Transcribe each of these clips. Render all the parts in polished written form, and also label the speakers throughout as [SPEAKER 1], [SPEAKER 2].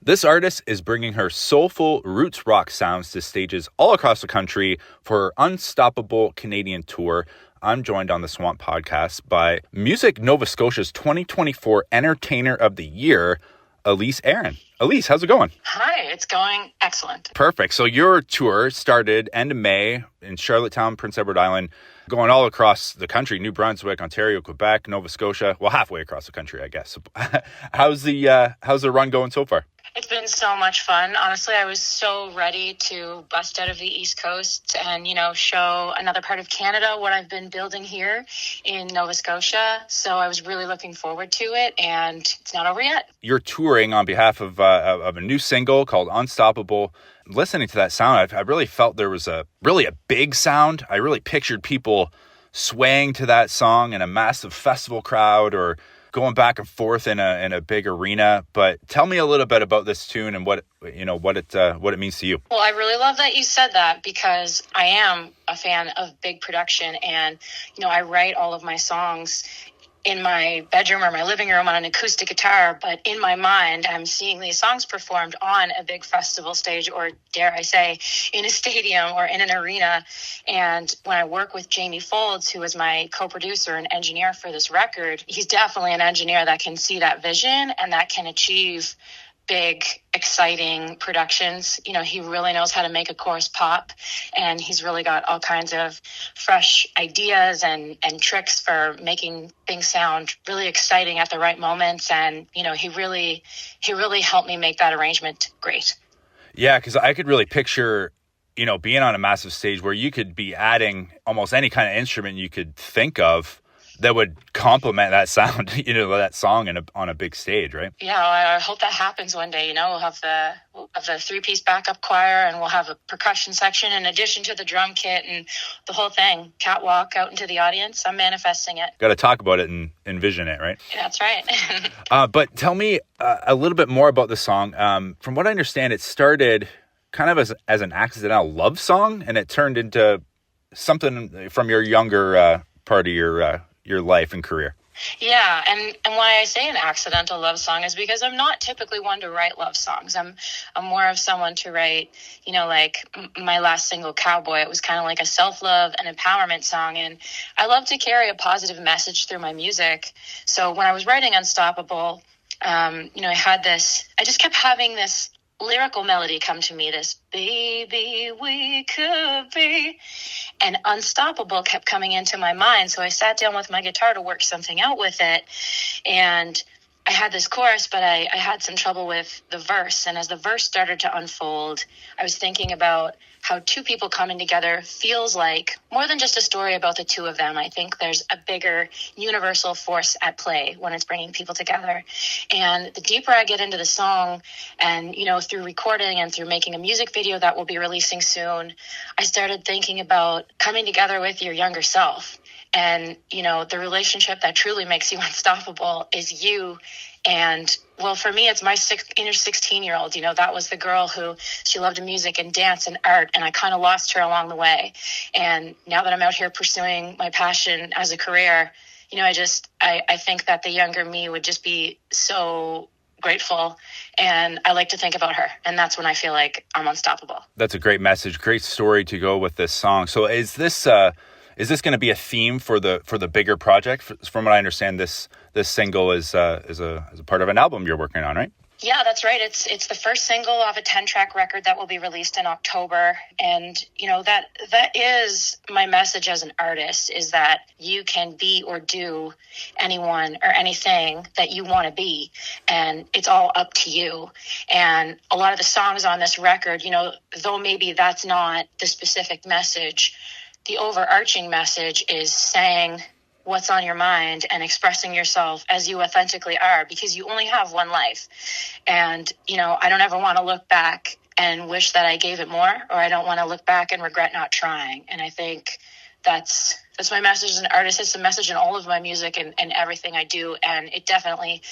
[SPEAKER 1] This artist is bringing her soulful roots rock sounds to stages all across the country for her Unstoppable Canadian tour. I'm joined on the SWOMP podcast by Music Nova Scotia's 2024 Entertainer of the Year, Elyse Aeryn. Elyse, how's it going?
[SPEAKER 2] Hi, it's going excellent.
[SPEAKER 1] Perfect. So your tour started end of May in Charlottetown, Prince Edward Island, going all across the country, New Brunswick, Ontario, Quebec, Nova Scotia. Well, halfway across the country, I guess. How's the run going so far?
[SPEAKER 2] It's been so much fun. Honestly, I was so ready to bust out of the East Coast and, show another part of Canada what I've been building here in Nova Scotia. So I was really looking forward to it, and it's not over yet.
[SPEAKER 1] You're touring on behalf of a new single called Unstoppable. Listening to that sound, I really felt there was a big sound. I really pictured people swaying to that song in a massive festival crowd or going back and forth in a big arena. But tell me a little bit about this tune and what it means to you.
[SPEAKER 2] Well, I really love that you said that, because I am a fan of big production, and I write all of my songs in my bedroom or my living room on an acoustic guitar, but in my mind, I'm seeing these songs performed on a big festival stage, or dare I say, in a stadium or in an arena. And when I work with Jamie Foulds, who is my co-producer and engineer for this record, he's definitely an engineer that can see that vision and that can achieve big, exciting productions. He really knows how to make a chorus pop, and he's really got all kinds of fresh ideas and tricks for making things sound really exciting at the right moments. And, he really helped me make that arrangement great.
[SPEAKER 1] Yeah, because I could really picture, being on a massive stage where you could be adding almost any kind of instrument you could think of that would complement that sound, that song on a big stage, right?
[SPEAKER 2] Yeah, I hope that happens one day. We'll have the three-piece backup choir, and we'll have a percussion section in addition to the drum kit and the whole thing. Catwalk out into the audience. I'm manifesting it.
[SPEAKER 1] Got to talk about it and envision it, right?
[SPEAKER 2] That's right.
[SPEAKER 1] But tell me a little bit more about the song. From what I understand, it started kind of as an accidental love song, and it turned into something from your younger part of your life and career.
[SPEAKER 2] Yeah, and why I say an accidental love song is because I'm not typically one to write love songs. I'm more of someone to write, like my last single, Cowboy. It was kind of like a self-love and empowerment song, and I love to carry a positive message through my music. So when I was writing Unstoppable, I just kept having this lyrical melody come to me, this baby we could be, and Unstoppable kept coming into my mind. So I sat down with my guitar to work something out with it, and I had this chorus, but I had some trouble with the verse. And as the verse started to unfold, I was thinking about how two people coming together feels like more than just a story about the two of them. I think there's a bigger universal force at play when it's bringing people together. And the deeper I get into the song and, through recording and through making a music video that we'll be releasing soon, I started thinking about coming together with your younger self. And, the relationship that truly makes you unstoppable is you. And, well, for me, it's my inner 16-year-old. That was the girl who, she loved music and dance and art, and I kind of lost her along the way. And now that I'm out here pursuing my passion as a career, I think that the younger me would just be so grateful, and I like to think about her, and that's when I feel like I'm unstoppable.
[SPEAKER 1] That's a great message, great story to go with this song. So is this going to be a theme for the bigger project? From what I understand, this single is a part of an album you're working on, right?
[SPEAKER 2] Yeah, that's right. It's the first single of a 10-track record that will be released in October. And, that is my message as an artist, is that you can be or do anyone or anything that you want to be. And it's all up to you. And a lot of the songs on this record, though maybe that's not the specific message, the overarching message is saying what's on your mind and expressing yourself as you authentically are, because you only have one life. And, I don't ever want to look back and wish that I gave it more, or I don't want to look back and regret not trying. And I think that's my message as an artist. It's a message in all of my music and everything I do. And it definitely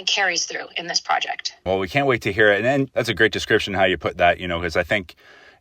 [SPEAKER 2] carries through in this project.
[SPEAKER 1] Well, we can't wait to hear it. And that's a great description how you put that, because I think,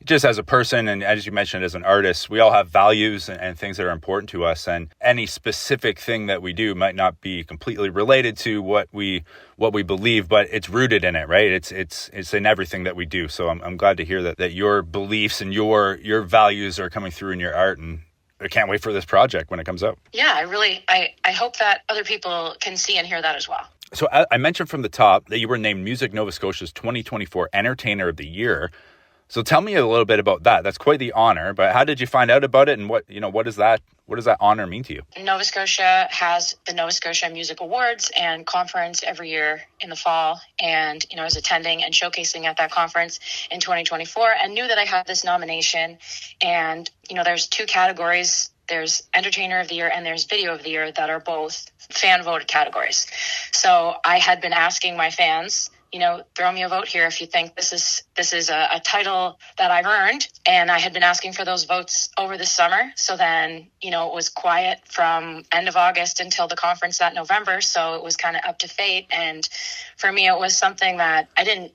[SPEAKER 1] just as a person, and as you mentioned, as an artist, we all have values and things that are important to us. And any specific thing that we do might not be completely related to what we believe, but it's rooted in it, right? It's in everything that we do. So I'm glad to hear that your beliefs and your values are coming through in your art, and I can't wait for this project when it comes out.
[SPEAKER 2] Yeah, I hope that other people can see and hear that as well.
[SPEAKER 1] So I mentioned from the top that you were named Music Nova Scotia's 2024 Entertainer of the Year. So tell me a little bit about that. That's quite the honor, but how did you find out about it, and what does that honor mean to you?
[SPEAKER 2] Nova Scotia has the Nova Scotia Music Awards and conference every year in the fall, and I was attending and showcasing at that conference in 2024 and knew that I had this nomination. And there's two categories. There's Entertainer of the Year and there's Video of the Year that are both fan voted categories. So I had been asking my fans, throw me a vote here if you think this is a title that I've earned. And I had been asking for those votes over the summer. So then, it was quiet from end of August until the conference that November. So it was kind of up to fate. And for me, it was something that I didn't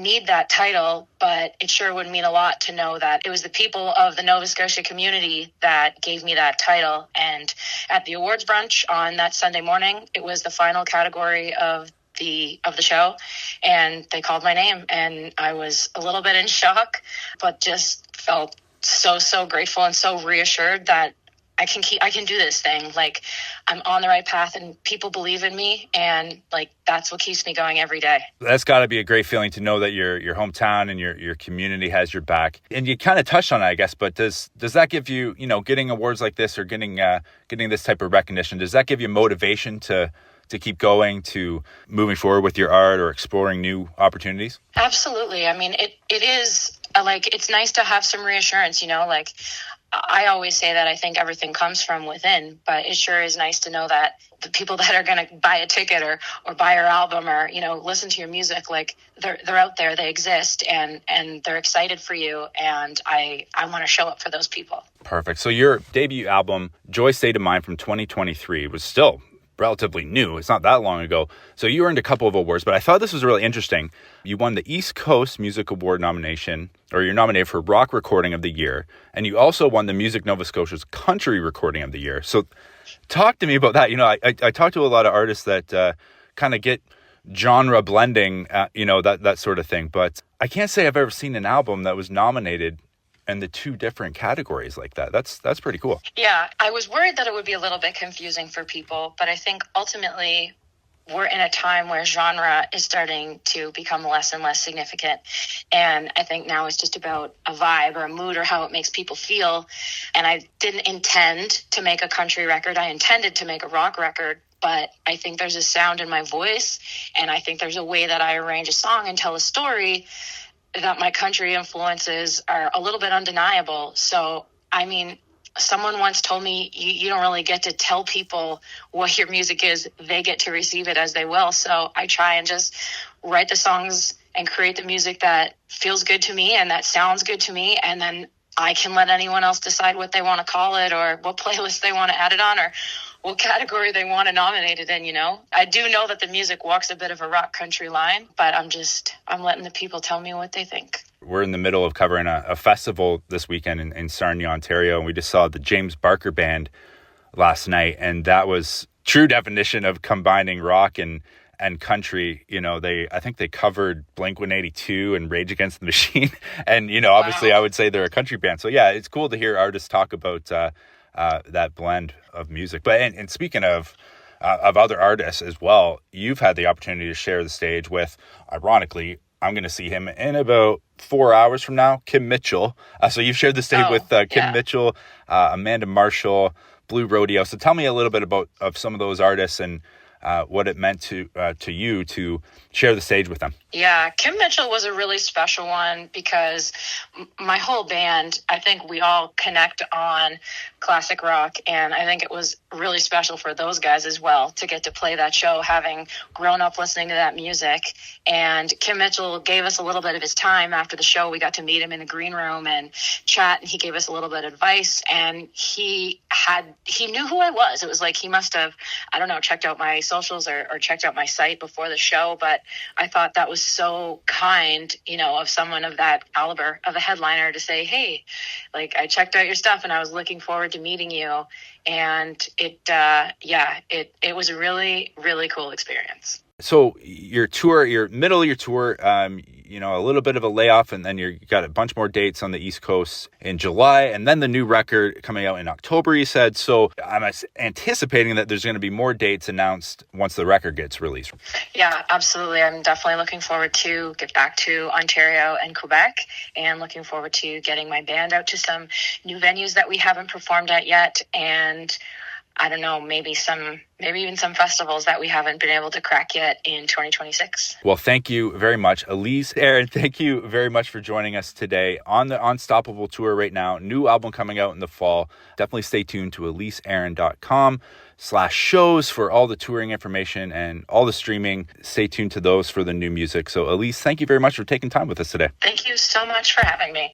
[SPEAKER 2] need that title, but it sure would mean a lot to know that it was the people of the Nova Scotia community that gave me that title. And at the awards brunch on that Sunday morning, it was the final category of the show, and they called my name, and I was a little bit in shock, but just felt so grateful and so reassured that I can do this thing. Like, I'm on the right path and people believe in me, and that's what keeps me going every day.
[SPEAKER 1] That's got to be a great feeling to know that your hometown and your community has your back. And you kind of touched on it, I guess, but does that give you, getting awards like this or getting this type of recognition, does that give you motivation to keep going, to moving forward with your art or exploring new opportunities?
[SPEAKER 2] Absolutely. I mean, it is it's nice to have some reassurance, I always say that I think everything comes from within, but it sure is nice to know that the people that are going to buy a ticket or buy your album or, listen to your music, they're out there, they exist, and they're excited for you. And I want to show up for those people. Perfect.
[SPEAKER 1] So your debut album, Joy State of Mind from 2023, was still relatively new. It's not that long ago. So you earned a couple of awards, but I thought this was really interesting. You won the East Coast Music Award nomination, or you're nominated for Rock Recording of the Year, and you also won the Music Nova Scotia's Country Recording of the Year. So talk to me about that. I talk to a lot of artists that kind of get genre blending, that sort of thing, but I can't say I've ever seen an album that was nominated and the two different categories like that. That's pretty cool.
[SPEAKER 2] Yeah, I was worried that it would be a little bit confusing for people, but I think ultimately we're in a time where genre is starting to become less and less significant. And I think now it's just about a vibe or a mood or how it makes people feel. And I didn't intend to make a country record. I intended to make a rock record. But I think there's a sound in my voice, and I think there's a way that I arrange a song and tell a story that my country influences are a little bit undeniable. So, I mean, someone once told me, you don't really get to tell people what your music is. They get to receive it as they will. So I try and just write the songs and create the music that feels good to me and that sounds good to me. And then I can let anyone else decide what they want to call it or what playlist they want to add it on or what category they want to nominate it in, I do know that the music walks a bit of a rock country line, but I'm letting the people tell me what they think.
[SPEAKER 1] We're in the middle of covering a festival this weekend in Sarnia, Ontario, and we just saw the James Barker Band last night, and that was true definition of combining rock and country. I think they covered Blink-182 and Rage Against the Machine, and obviously I would say they're a country band. So yeah, it's cool to hear artists talk about that blend of music. But and speaking of other artists as well, you've had the opportunity to share the stage with, ironically, I'm going to see him in about 4 hours from now, Kim Mitchell. So you've shared the stage with Kim Mitchell, Amanda Marshall, Blue Rodeo. So tell me a little bit of some of those artists and what it meant to you to share the stage with them.
[SPEAKER 2] Yeah, Kim Mitchell was a really special one because my whole band, I think we all connect on classic rock, and I think it was really special for those guys as well to get to play that show, having grown up listening to that music. And Kim Mitchell gave us a little bit of his time after the show. We got to meet him in the green room and chat, and he gave us a little bit of advice, and he knew who I was. It was like he must have, I don't know, checked out my social socials or checked out my site before the show, but I thought that was so kind, of someone of that caliber of a headliner to say, hey, like, I checked out your stuff and I was looking forward to meeting you. And it was a really, really cool experience.
[SPEAKER 1] So your middle of your tour, a little bit of a layoff, and then you got a bunch more dates on the East Coast in July, and then the new record coming out in October, you said. So I'm anticipating that there's going to be more dates announced once the record gets released.
[SPEAKER 2] Yeah, absolutely. I'm definitely looking forward to get back to Ontario and Quebec, and looking forward to getting my band out to some new venues that we haven't performed at yet, and I don't know, maybe even some festivals that we haven't been able to crack yet in 2026.
[SPEAKER 1] Well, thank you very much, Elyse Aeryn. Thank you very much for joining us today on the Unstoppable tour right now. New album coming out in the fall. Definitely stay tuned to ElyseAeryn.com/shows for all the touring information and all the streaming. Stay tuned to those for the new music. So, Elyse, thank you very much for taking time with us today.
[SPEAKER 2] Thank you so much for having me.